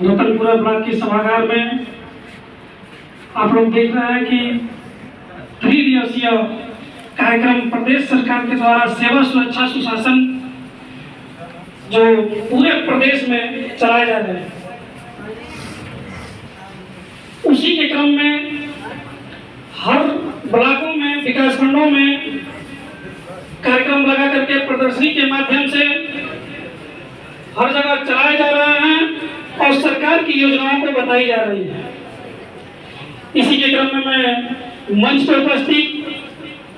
Ratanpura block के सभागार में आप लोग देख रहे हैं कि 3 दिवसीय कार्यक्रम प्रदेश सरकार के द्वारा सेवा सुरक्षा सुशासन जो पूरे प्रदेश में चलाए जा रहे हैं, उसी के क्रम में हर ब्लॉकों में विकास खंडों में कार्यक्रम लगा करके प्रदर्शनी के माध्यम से हर जगह चलाए जा रहे हैं और सरकार की योजनाओं को बताई जा रही है। इसी के क्रम में मैं मंच पर उपस्थित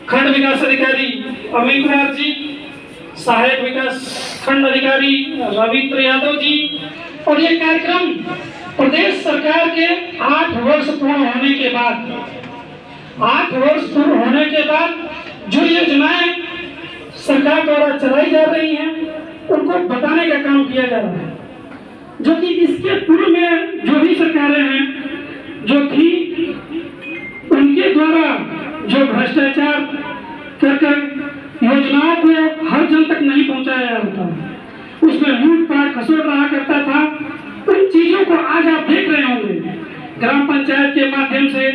खंड विकास अधिकारी अमित कुमार जी, सहायक विकास खंड अधिकारी रविंद्र यादव जी, और ये कार्यक्रम प्रदेश सरकार के 8 वर्ष पूर्ण होने के बाद 8 वर्ष पूर्ण होने के बाद जो योजनाएं सरकार द्वारा चलाई जा रही हैं उनको बताने का काम किया जा रहा है, जो कि इसके पूर्व में जो भी सरकारें हैं जो थी उनके द्वारा जो भ्रष्टाचार कर योजनाओं को हर जन तक नहीं पहुंचाया जा रहा था, उसमें लूटपाट खसोट रहा करता था। उन चीजों को आज आप देख रहे होंगे ग्राम पंचायत के माध्यम से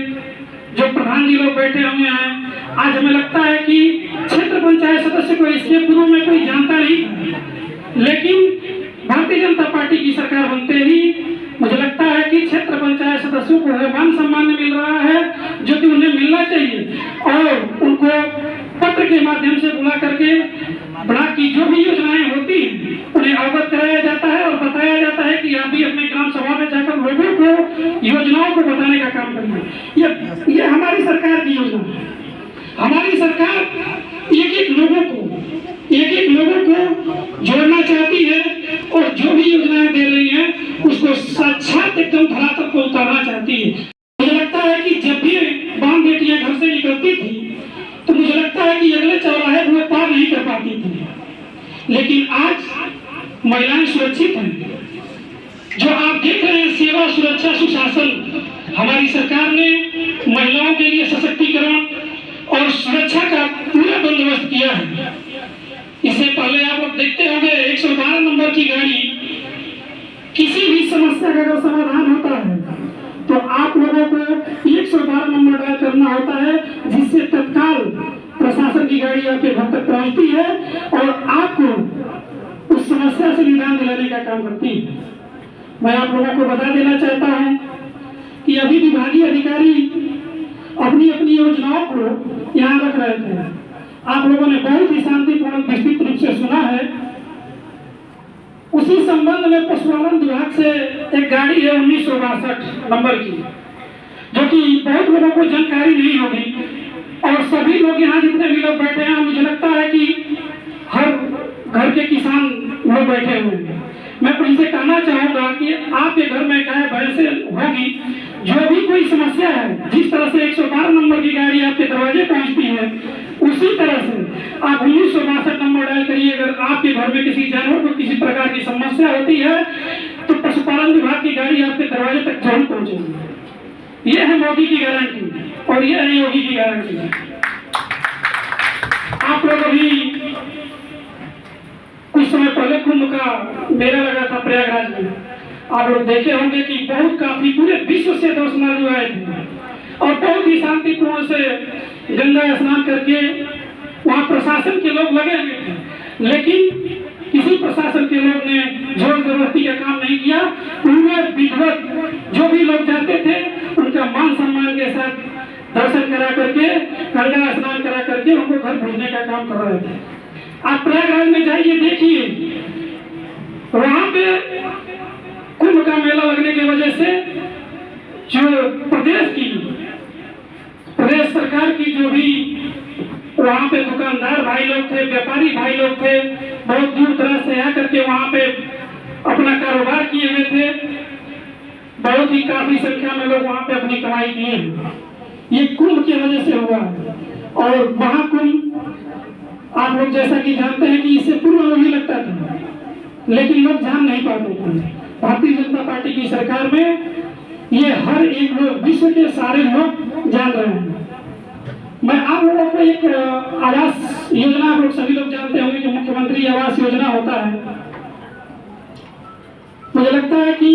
जो प्रधान जी लोग बैठे हुए हैं। आज हमें लगता है कि क्षेत्र पंचायत सदस्य को इसके पूर्व में कोई जानता नहीं था, लेकिन भारतीय जनता पार्टी की सरकार बनते ही मुझे लगता है कि क्षेत्र पंचायत सदस्यों को मान सम्मान मिल रहा है जो कि उन्हें मिलना चाहिए, और उनको पत्र के माध्यम से बुला करके ब्लॉक की जो भी योजनाएं होती हैं उन्हें अवगत कराया जाता है और बताया जाता है कि आप भी अपने ग्राम सभा में जाकर लोगों को योजनाओं को बताने का काम करिए। ये हमारी सरकार की योजना है। हमारी सरकार एक एक लोगों को जोड़ना चाहती है और जो भी योजनाएं दे रही हैं उसको साक्षात एकदम धरातल पर उतारना चाहती है। मुझे लगता है कि जब भी बाम बेटियां घर से निकलती थी तो मुझे लगता है कि अगले चौराहे वो पार नहीं कर पाती थी, लेकिन आज महिलाएं सुरक्षित हैं। जो आप देख रहे हैं सेवा सुरक्षा सुशासन, हमारी सरकार ने महिलाओं के लिए सशक्तिकरण और सुरक्षा का पूरा बंदोबस्त किया है। इससे पहले आप लोग देखते होंगे 112 नंबर की गाड़ी, किसी भी समस्या का अगर समाधान होता है तो आप लोगों को 112 नंबर डायल करना होता है, जिससे तत्काल प्रशासन की गाड़ी आपके घर तक पहुंचती है और आपको उस समस्या से निदान दिलाने का काम करती है। मैं आप लोगों को बता देना चाहता हूं कि अभी विभागीय अधिकारी अपनी अपनी योजनाओं को यहाँ रख रहे थे। आप लोगों ने बहुत ही शांतिपूर्ण विस्तृत रूप से सुना है। उसी संबंध में पशुपालन विभाग से एक गाड़ी है 1962 नंबर की, जो कि बहुत लोगों को जानकारी नहीं होगी, और सभी लोग यहाँ जितने भी लोग बैठे हैं मुझे लगता है कि हर घर के किसान लोग बैठे हुए हैं। मैं उनसे कहना चाहूंगा कि आपके घर में गाय भैंसे होगी, जो भी कोई समस्या है, जिस तरह से 112 नंबर की गाड़ी आपके दरवाजे पहुंचती है उसी तरह से आप 1962 नंबर डायल करिए। अगर आपके घर में किसी जानवर को किसी प्रकार की समस्या होती है तो पशुपालन विभाग की गाड़ी आपके दरवाजे तक जरूर पहुंचेगी। यह है मोदी की गारंटी और यह है योगी की गारंटी। आप लोग अभी कुछ समय पहले कुंभ का मेला लगा था प्रयागराज में, आप लोग देखे होंगे कि बहुत काफी पूरे विश्व से दर्शनार्थी आए थे और बहुत ही शांतिपूर्ण से गंगा स्नान करके वहाँ प्रशासन के लोग लगे हुए थे, लेकिन किसी प्रशासन के लोग ने जोर जबरदस्ती का काम नहीं किया। पूरे विधिवत जो भी लोग जाते थे उनका मान सम्मान के साथ दर्शन करा करके गंगा स्नान करा करके उनको घर भेजने का काम कर रहे थे। आप प्रयागराज में जाइए, देखिए वहाँ पे कुंभ का मेला लगने की वजह से जो प्रदेश सरकार की जो भी वहाँ पे दुकानदार भाई लोग थे, व्यापारी भाई लोग थे, बहुत दूर दराज से आकर के वहाँ पे अपना कारोबार किए हुए थे। बहुत ही काफी संख्या में लोग वहाँ पे अपनी कमाई किए हैं। ये कुंभ की वजह से हुआ है। और महाकुंभ आप लोग जैसा कि जानते हैं कि इससे पूर्व में भी लगता था, लेकिन लोग जान नहीं पाते थे। भारतीय जनता पार्टी की सरकार में ये हर एक लोग, विश्व के सारे लोग जान रहे हैं। मैं आप लोगों को एक आवास योजना, आप लोग सभी लोग जानते होंगे कि मुख्यमंत्री आवास योजना होता है। मुझे लगता है कि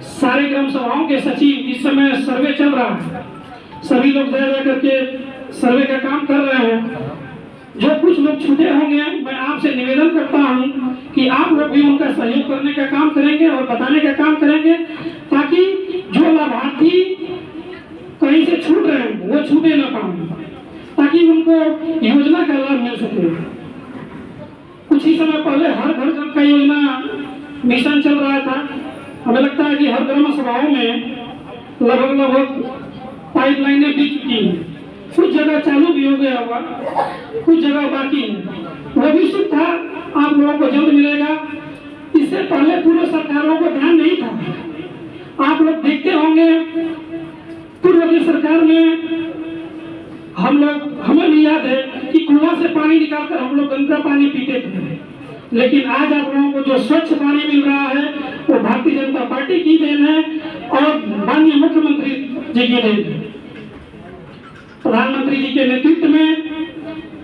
सारे ग्राम सभाओं के सचिव इस समय सर्वे चल रहा है, सभी लोग जा करके सर्वे का काम कर रहे हैं। जो कुछ लोग छूटे होंगे मैं आपसे निवेदन करता हूं कि आप लोग भी उनका सहयोग करने का काम करेंगे और बताने का काम करेंगे, ताकि जो लाभार्थी कहीं से छूट रहे हैं वो छूटे ना पाए, ताकि उनको योजना का लाभ मिल सके। कुछ ही समय पहले हर घर जल का योजना मिशन चल रहा था। हमें लगता है कि हर ग्राम सभाओं में लगभग पाइपलाइनें बिक चुकी हैं। कुछ जगह चालू भी हो गया होगा, कुछ जगह बाकी है। वह भी सुविधा आप लोगों को जल्द मिलेगा। इससे पहले पूर्व सरकारों को ध्यान नहीं था। आप लोग देखते होंगे पूर्व की सरकार में हमें भी याद है कि कुआं से पानी निकालकर हम लोग गंदा पानी पीते थे, लेकिन आज आप लोगों को जो स्वच्छ पानी मिल रहा है वो भारतीय जनता पार्टी की देन है और माननीय मुख्यमंत्री जी की देन है। प्रधानमंत्री जी के नेतृत्व में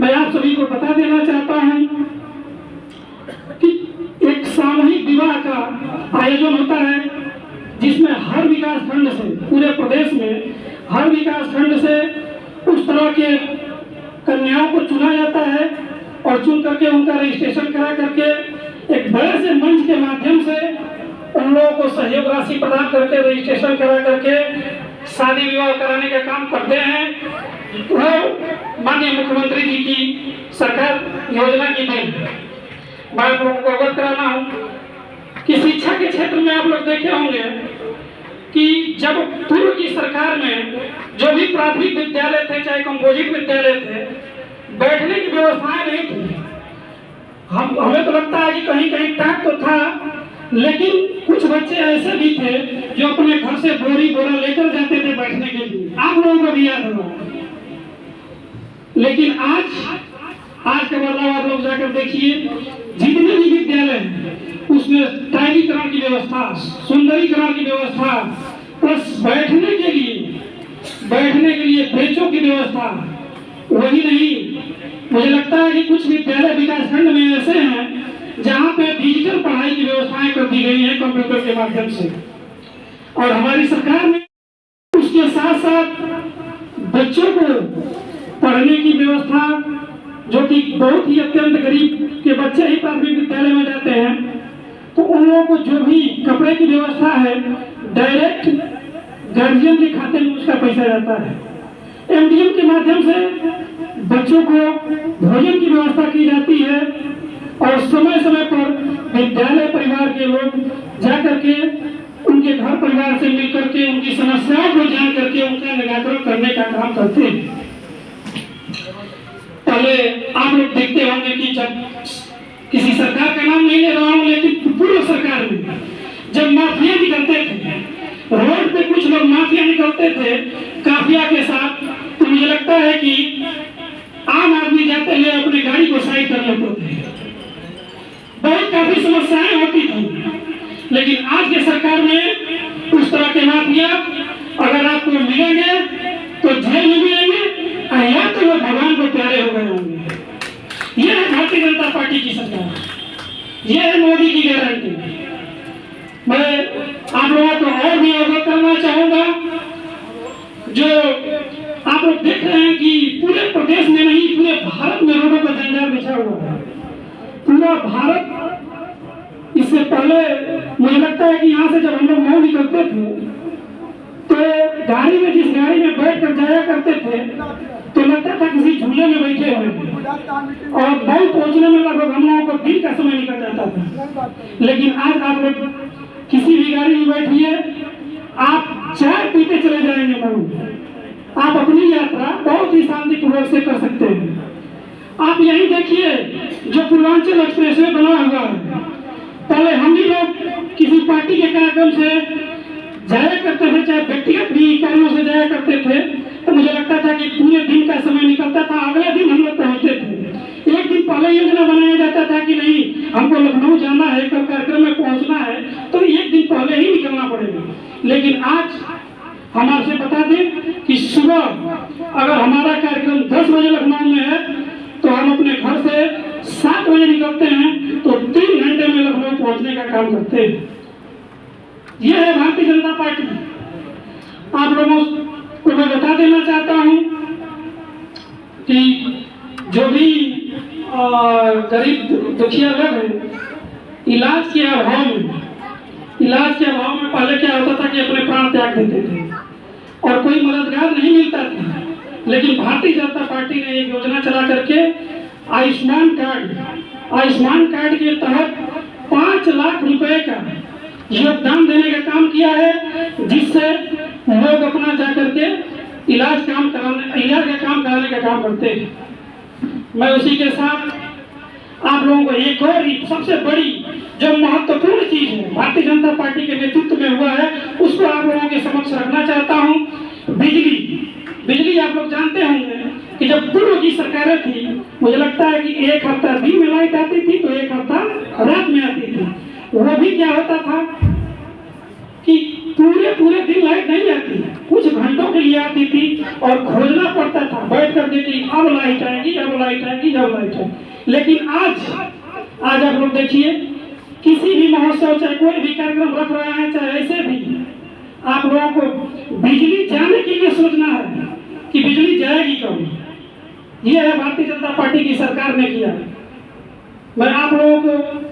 मैं आप सभी को बता देना चाहता हूं कि एक सामूहिक विवाह का आयोजन होता है, जिसमें हर विकास खंड से, पूरे प्रदेश में हर विकास खंड से उस तरह के कन्याओं को चुना जाता है और चुन करके उनका रजिस्ट्रेशन करा करके एक बड़े से मंच के माध्यम से उन लोगों को सहयोग राशि प्रदान करके रजिस्ट्रेशन करा करके शादी विवाह कराने का काम करते हैं। वो माननीय मुख्यमंत्री जी की सरकार योजना की देन है। मैं आप लोगों को अवगत कराना हूँ कि शिक्षा के क्षेत्र में आप लोग देखे होंगे कि जब पूर्व की सरकार में जो भी प्राथमिक विद्यालय थे, चाहे कंपोजिट विद्यालय थे, बैठने की व्यवस्थाएं नहीं थी। हमें तो लगता है कि कहीं कहीं टाट तो था, लेकिन कुछ बच्चे ऐसे भी थे जो अपने घर से बोरा लेकर जाते थे बैठने के लिए, आप लोगों को भी याद होगा। लेकिन आज का बदलाव आप लोग जाकर देखिए, जितने भी विद्यालय हैं उसमें टाइलीकरण की व्यवस्था, सुंदरीकरण की व्यवस्था, प्लस बैठने के लिए बेंचों की व्यवस्था। वही नहीं, मुझे लगता है कि कुछ विद्यालय विकास खंड में ऐसे हैं जहाँ पे डिजिटल पढ़ाई की व्यवस्थाएं कर दी गई हैं कंप्यूटर के माध्यम से। और हमारी सरकार ने उसके साथ साथ बच्चों को पढ़ने की व्यवस्था, जो कि बहुत ही अत्यंत गरीब के बच्चे ही प्राथमिक विद्यालय में जाते हैं, तो उन लोगों को जो भी कपड़े की व्यवस्था है डायरेक्ट गार्जियन के खाते में उसका पैसा जाता है। एमडीएम के माध्यम से बच्चों को भोजन की व्यवस्था की जाती है और समय समय पर विद्यालय परिवार के लोग जाकर के उनके घर परिवार से मिलकर के उनकी समस्याओं को जान करके उनका निराकरण करने का काम करते हैं। पहले आप लोग देखते होंगे कि जब किसी सरकार का नाम नहीं ले रहा हूं, लेकिन पूर्व सरकार में जब माफिया निकलते थे रोड पे, कुछ लोग माफिया निकलते थे काफिया के साथ, तो मुझे लगता है कि आम आदमी जाते हुए अपनी गाड़ी को साइड कर लेते थे। बहुत काफी समस्याएं होती थी, लेकिन आज के सरकार में उस तरह के माफिया अगर आपको मिलेंगे तो जेल में मिलेंगे, या तो वो भगवान को प्यारे हो गए होंगे। यह है भारतीय जनता पार्टी की सरकार, यह है मोदी की गारंटी। मैं आप लोगों को और भी अवगत करना चाहूंगा, जो आप लोग देख रहे हैं कि पूरे प्रदेश में नहीं पूरे भारत में रोडों पर जंजाल बिछा हुआ है। पूरा भारत, इससे पहले मुझे लगता है कि यहाँ से जब हम लोग मऊ निकलते थे तो गाड़ी में, जिस गाड़ी में बैठ कर जाया करते थे तो लगता था किसी झूले में बैठे हुए थे और मऊ पहुंचने में लगभग हम लोगों को दिन का समय निकल जाता था। लेकिन आज आप लोग किसी भी गाड़ी में बैठिए, आप चाय पीते चले जाएंगे मऊ। आप अपनी यात्रा बहुत ही शांतिपूर्वक से कर सकते हैं। आप यही देखिए जो पूर्वांचल एक्सप्रेस वे बना हुआ है, पहले हम ही लोग किसी पार्टी के कार्यक्रम से जाया करते थे, चाहे व्यक्तिगत भी कारणों से जाया करते थे, तो मुझे लगता था कि पूरे दिन का समय निकलता था, अगले दिन हम लोग पहुंचते थे। एक दिन पहले योजना बनाया जाता था कि नहीं हमको लखनऊ जाना है, कल कार्यक्रम में पहुंचना है, तो एक दिन पहले ही निकलना पड़ेगा। लेकिन आज हम आपसे बता दें कि सुबह अगर हमारा कार्यक्रम 10 बजे लखनऊ में है तो हम अपने घर से 7 बजे निकलते हैं, तो 3 घंटे में लखनऊ पहुंचने का काम करते हैं। यह है भारतीय जनता पार्टी। आप लोगों को मैं बता देना चाहता हूं कि जो भी गरीब दुखिया लोग हैं, इलाज के अभाव में पहले क्या होता था कि अपने प्राण त्याग देते थे और कोई मददगार नहीं मिलता था। लेकिन भारतीय जनता पार्टी ने एक योजना चला करके आयुष्मान कार्ड के तहत 5 लाख रुपए का योगदान देने का काम किया है, जिससे लोग अपना जाकर के इलाज का काम कराने का काम करते हैं। मैं उसी के साथ आप लोगों को एक और सबसे बड़ी जो महत्वपूर्ण चीज है भारतीय जनता पार्टी के नेतृत्व में हुआ है, उसको आप लोगों के समक्ष रखना चाहता हूं। बिजली आप लोग जानते होंगे कि जब पूर्व की सरकारें थी, मुझे लगता है कि एक हफ्ता दिन में लाइट आती थी तो एक हफ्ता रात में आती थी। वो भी क्या होता था कि पूरे दिन लाइट नहीं आती, कुछ घंटों के लिए आती थी और खोजना पड़ता था बैठ करके कि अब लाइट आएगी। लेकिन आज आप लोग देखिए, किसी भी महोत्सव चाहे कोई भी कार्यक्रम रख रहा है, चाहे ऐसे भी आप लोगों को बिजली जाने के लिए सोचना है कि बिजली जाएगी कब। यह है भारतीय जनता पार्टी की सरकार ने किया। मैं आप लोगों को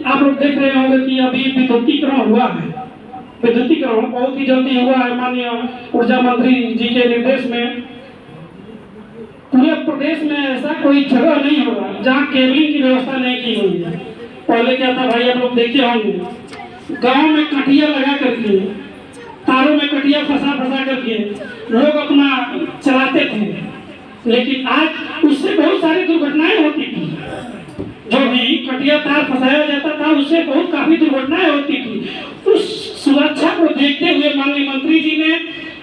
आप लोग देख रहे होंगे कि अभी विद्युतीकरण हुआ है। विद्युतीकरण बहुत ही जल्दी हुआ है। माननीय ऊर्जा मंत्री जी के निर्देश में पूरे प्रदेश में ऐसा कोई जगह नहीं होगा जहाँ केबलिंग की व्यवस्था नहीं की गई है। पहले क्या था भाई, आप लोग देखे होंगे, गांव में कटिया लगा करके, तारों में कटिया फंसा करके लोग अपना चलाते थे। लेकिन आज उससे बहुत सारी दुर्घटनाएं होती थी। जो भी कटिया तार फंसाया जाता था, उससे काफी दुर्घटनाएं होती थी। उस सुरक्षा को देखते हुए माननीय मंत्री जी ने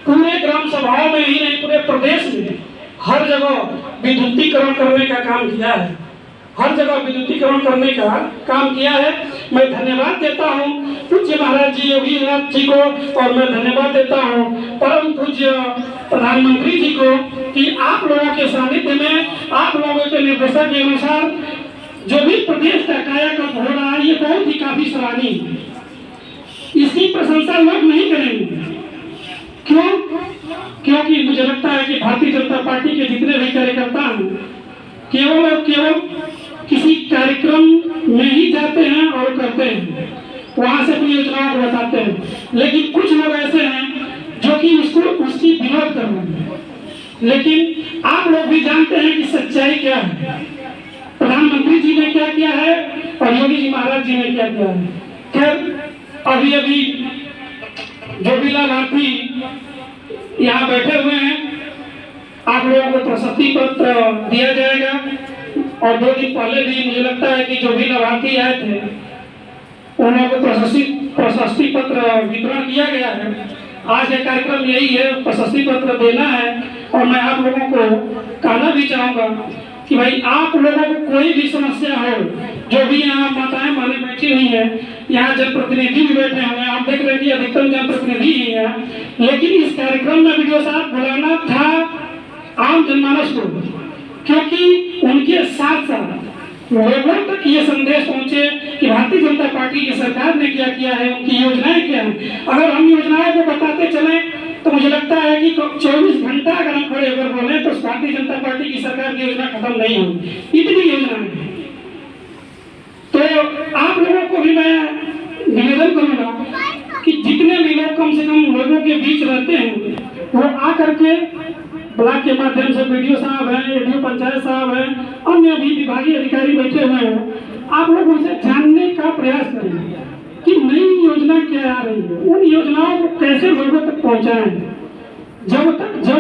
पूरे ग्राम सभाओं में ही नहीं, पूरे प्रदेश में हर जगह विद्युतीकरण करने का काम किया है। मैं धन्यवाद देता हूँ पूज्य महाराज जी योगीनाथ जी को, और मैं धन्यवाद देता हूँ परम पूज्य प्रधानमंत्री जी को कि आप लोगों के सानिध्य में, आप लोगों के निर्देशन के अनुसार जो भी प्रदेश का कायाकल्प हो रहा है, ये बहुत ही काफी सराहनीय है। इसकी प्रशंसा लोग नहीं करेंगे। क्यों? क्योंकि मुझे लगता है कि भारतीय जनता पार्टी के जितने भी कार्यकर्ता हैं, केवल और केवल किसी कार्यक्रम में ही जाते हैं और करते हैं, वहां से अपनी योजनाओं को बताते हैं। लेकिन कुछ लोग ऐसे हैं जो कि उसकी विरोध कर रहे हैं। लेकिन आप लोग भी जानते हैं कि सच्चाई क्या है, प्रधानमंत्री जी ने क्या किया है और योगी जी महाराज जी ने क्या किया है। खैर, अभी जो भी लाभार्थी यहाँ बैठे हुए हैं, आप लोगों को प्रशस्ति पत्र दिया जाएगा। और 2 दिन पहले भी मुझे लगता है कि जो भी लाभार्थी आए थे, उन लोगों को प्रशस्ति पत्र वितरण किया गया है। आज का कार्यक्रम यही है, प्रशस्ति पत्र देना है। और मैं आप लोगों को कहना भी चाहूँगा कि भाई, आप लोगों को कोई भी समस्या हो, जो भी यहाँ माताएं माने बैठी हुई हैं, यहाँ जनप्रतिनिधि भी बैठे हुए हैं, आप देख रहे हैं कि अधिकतम जनप्रतिनिधि ही है। लेकिन इस कार्यक्रम में वीडियो साहब बुलाना था आम जनमानस को, क्योंकि उनके साथ साथ लोगों तक ये संदेश पहुंचे कि भारतीय जनता पार्टी की सरकार ने क्या किया है, उनकी योजनाएं क्या हैं। अगर हम योजनाओं को बताते चले तो मुझे लगता है कि 24 घंटा अगर हम खड़े होकर बोले तो भारतीय जनता पार्टी की सरकार की योजना खत्म नहीं होगी, इतनी योजनाएं हैं। तो आप लोगों को भी मैं निवेदन करूंगा कि जितने भी लोग कम से कम लोगों के बीच रहते हैं, वो आकर के ब्लॉक के माध्यम से वीडियो साहब हैं, एडीओ पंचायत साहब हैं, अन्य भी विभागीय अधिकारी बैठे हुए हैं, आप लोग उनसे जानने का प्रयास करेंगे कि नई योजना क्या आ रही है, उन योजनाओं को कैसे लोगों तक पहुंचाएं। जब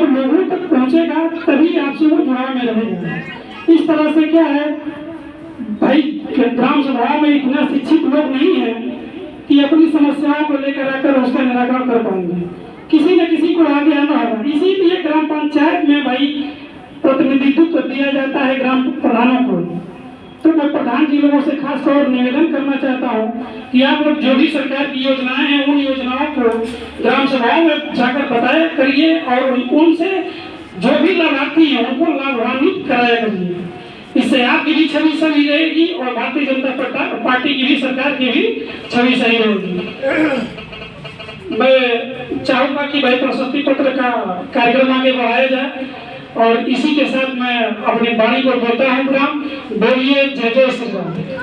लोगों तक पहुंचेगा तभी आपसे वो जुड़ाव में रहेगा। इस तरह से क्या है भाई, ग्राम सभाओं में इतना शिक्षित लोग नहीं है कि अपनी समस्याओं को लेकर आकर उसका निराकरण कर पाएंगे। किसी न किसी को आगे आना होगा। इसीलिए ग्राम पंचायत में भाई प्रतिनिधित्व दिया जाता है ग्राम प्रधानों को। तो मैं प्रधान जी लोगों से खास तौर निवेदन करना चाहता हूँ कि आप लोग जो भी सरकार की योजनाएं हैं, उन योजनाओं को ग्राम सभाओं में जाकर बताया करिए और उनसे जो भी लाभार्थी हैं उनको लाभान्वित कराया करिए। इससे आपकी भी छवि सही रहेगी और भारतीय जनता पार्टी की भी, सरकार की भी छवि सही रहेगी। चाहूँगा कि भाई प्रशस्ति पत्र का कार्यक्रम आगे बढ़ाया जाए और इसी के साथ मैं अपनी वाणी को बोलता हूँ राम, बोलिए जय जय श्री राम।